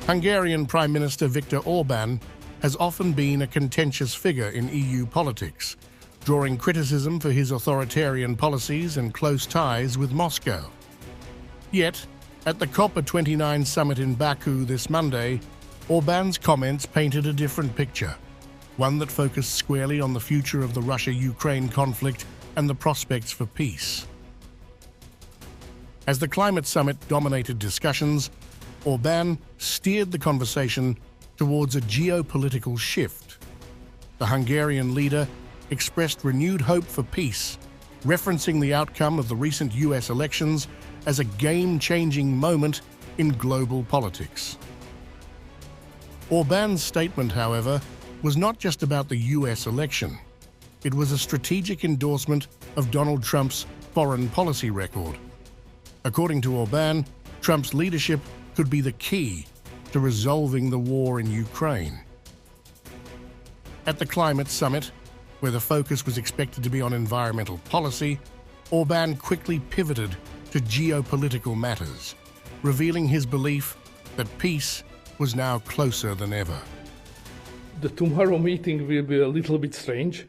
Hungarian Prime Minister Viktor Orbán has often been a contentious figure in EU politics, drawing criticism for his authoritarian policies and close ties with Moscow. Yet, at the COP29 summit in Baku this Monday, Orbán's comments painted a different picture, one that focused squarely on the future of the Russia-Ukraine conflict and the prospects for peace. As the climate summit dominated discussions, Orbán steered the conversation towards a geopolitical shift. The Hungarian leader expressed renewed hope for peace, referencing the outcome of the recent US elections as a game-changing moment in global politics. Orbán's statement, however, was not just about the US election. It was a strategic endorsement of Donald Trump's foreign policy record. According to Orbán, Trump's leadership could be the key to resolving the war in Ukraine. At the climate summit, where the focus was expected to be on environmental policy, Orbán quickly pivoted to geopolitical matters, revealing his belief that peace was now closer than ever. The tomorrow meeting will be a little bit strange,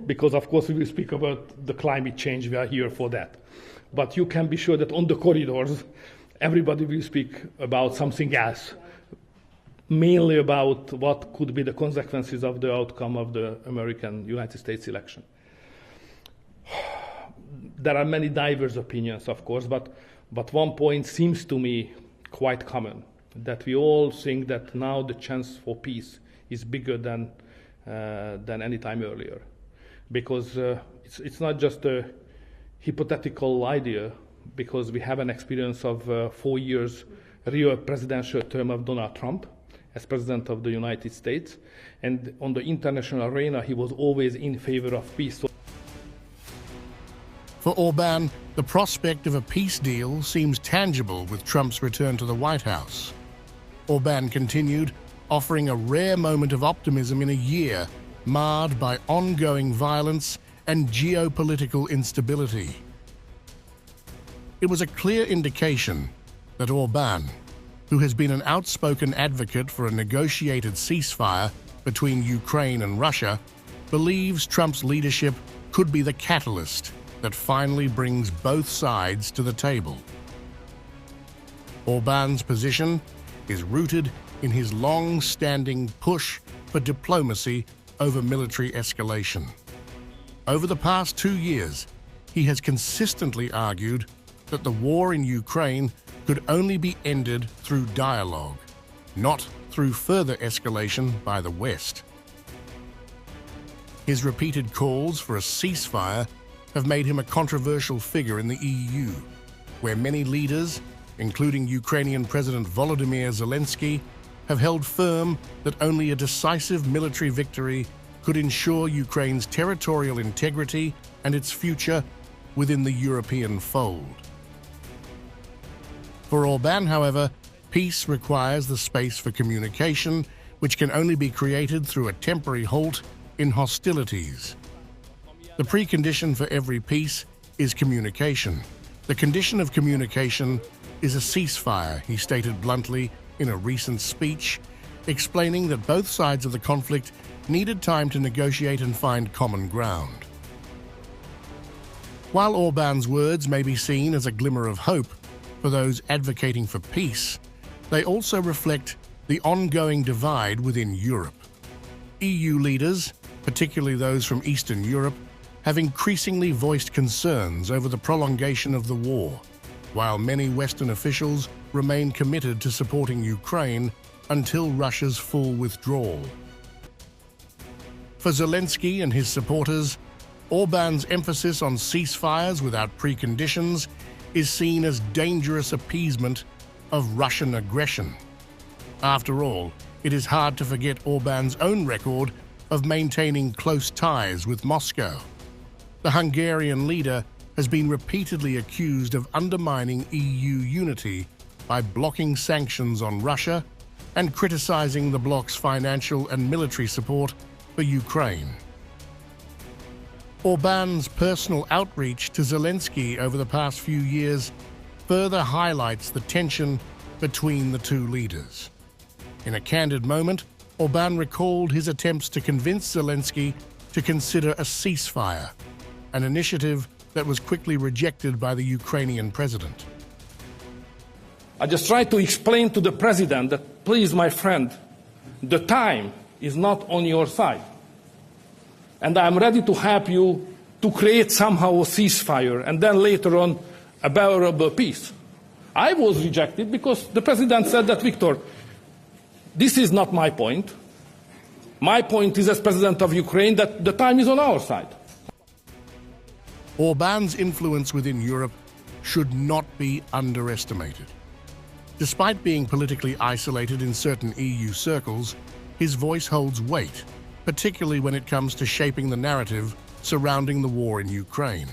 because of course we will speak about the climate change. We are here for that. But you can be sure that on the corridors, everybody will speak about something else, mainly about what could be the consequences of the outcome of the United States election. There are many diverse opinions, of course, but one point seems to me quite common, that we all think that now the chance for peace is bigger than any time earlier. Because it's not just a hypothetical idea, because we have an experience of 4 years real presidential term of Donald Trump as President of the United States. And on the international arena, he was always in favor of peace. For Orbán, the prospect of a peace deal seems tangible with Trump's return to the White House. Orbán continued, offering a rare moment of optimism in a year marred by ongoing violence and geopolitical instability. It was a clear indication that Orbán, who has been an outspoken advocate for a negotiated ceasefire between Ukraine and Russia, believes Trump's leadership could be the catalyst that finally brings both sides to the table. Orbán's position is rooted in his long-standing push for diplomacy over military escalation. Over the past 2 years, he has consistently argued that the war in Ukraine could only be ended through dialogue, not through further escalation by the West. His repeated calls for a ceasefire have made him a controversial figure in the EU, where many leaders, including Ukrainian President Volodymyr Zelensky, have held firm that only a decisive military victory could ensure Ukraine's territorial integrity and its future within the European fold. For Orbán, however, peace requires the space for communication, which can only be created through a temporary halt in hostilities. The precondition for every peace is communication. The condition of communication is a ceasefire, he stated bluntly in a recent speech, explaining that both sides of the conflict needed time to negotiate and find common ground. While Orbán's words may be seen as a glimmer of hope for those advocating for peace, they also reflect the ongoing divide within Europe. EU leaders, particularly those from Eastern Europe, have increasingly voiced concerns over the prolongation of the war, while many Western officials remain committed to supporting Ukraine until Russia's full withdrawal. For Zelensky and his supporters, Orbán's emphasis on ceasefires without preconditions is seen as dangerous appeasement of Russian aggression. After all, it is hard to forget Orbán's own record of maintaining close ties with Moscow. The Hungarian leader has been repeatedly accused of undermining EU unity by blocking sanctions on Russia and criticizing the bloc's financial and military support for Ukraine. Orbán's personal outreach to Zelensky over the past few years further highlights the tension between the two leaders. In a candid moment, Orbán recalled his attempts to convince Zelensky to consider a ceasefire, an initiative that was quickly rejected by the Ukrainian president. I just tried to explain to the president that, please, my friend, the time is not on your side. And I'm ready to help you to create somehow a ceasefire and then later on a bearable peace. I was rejected because the president said that, Viktor, this is not my point. My point is, as president of Ukraine, that the time is on our side. Orbán's influence within Europe should not be underestimated. Despite being politically isolated in certain EU circles, his voice holds weight, particularly when it comes to shaping the narrative surrounding the war in Ukraine.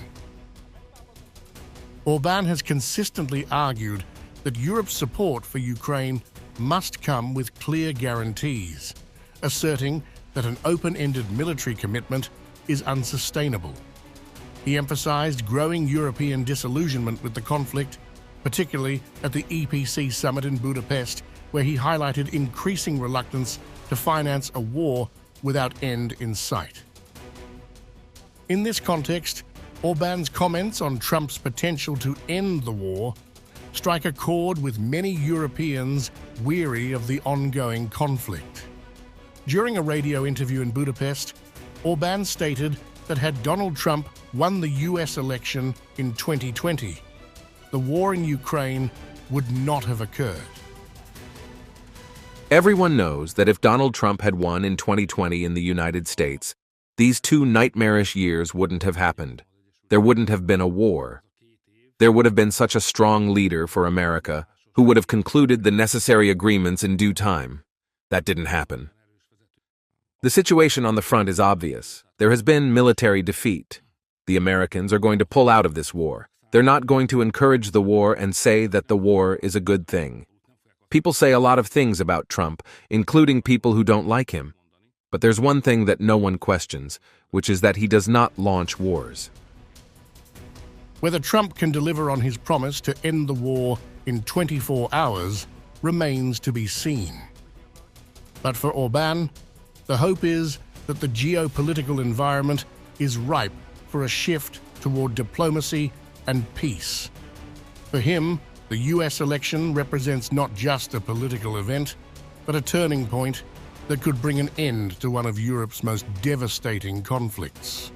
Orbán has consistently argued that Europe's support for Ukraine must come with clear guarantees, asserting that an open-ended military commitment is unsustainable. He emphasized growing European disillusionment with the conflict, particularly at the EPC summit in Budapest, where he highlighted increasing reluctance to finance a war without end in sight. In this context, Orbán's comments on Trump's potential to end the war strike a chord with many Europeans weary of the ongoing conflict. During a radio interview in Budapest, Orbán stated that had Donald Trump won the US election in 2020, the war in Ukraine would not have occurred. Everyone knows that if Donald Trump had won in 2020 in the United States, these 2 nightmarish years wouldn't have happened. There wouldn't have been a war. There would have been such a strong leader for America who would have concluded the necessary agreements in due time. That didn't happen. The situation on the front is obvious. There has been military defeat. The Americans are going to pull out of this war. They're not going to encourage the war and say that the war is a good thing. People say a lot of things about Trump, including people who don't like him. But there's one thing that no one questions, which is that he does not launch wars. Whether Trump can deliver on his promise to end the war in 24 hours remains to be seen. But for Orbán, the hope is that the geopolitical environment is ripe for a shift toward diplomacy and peace. For him, the US election represents not just a political event, but a turning point that could bring an end to one of Europe's most devastating conflicts.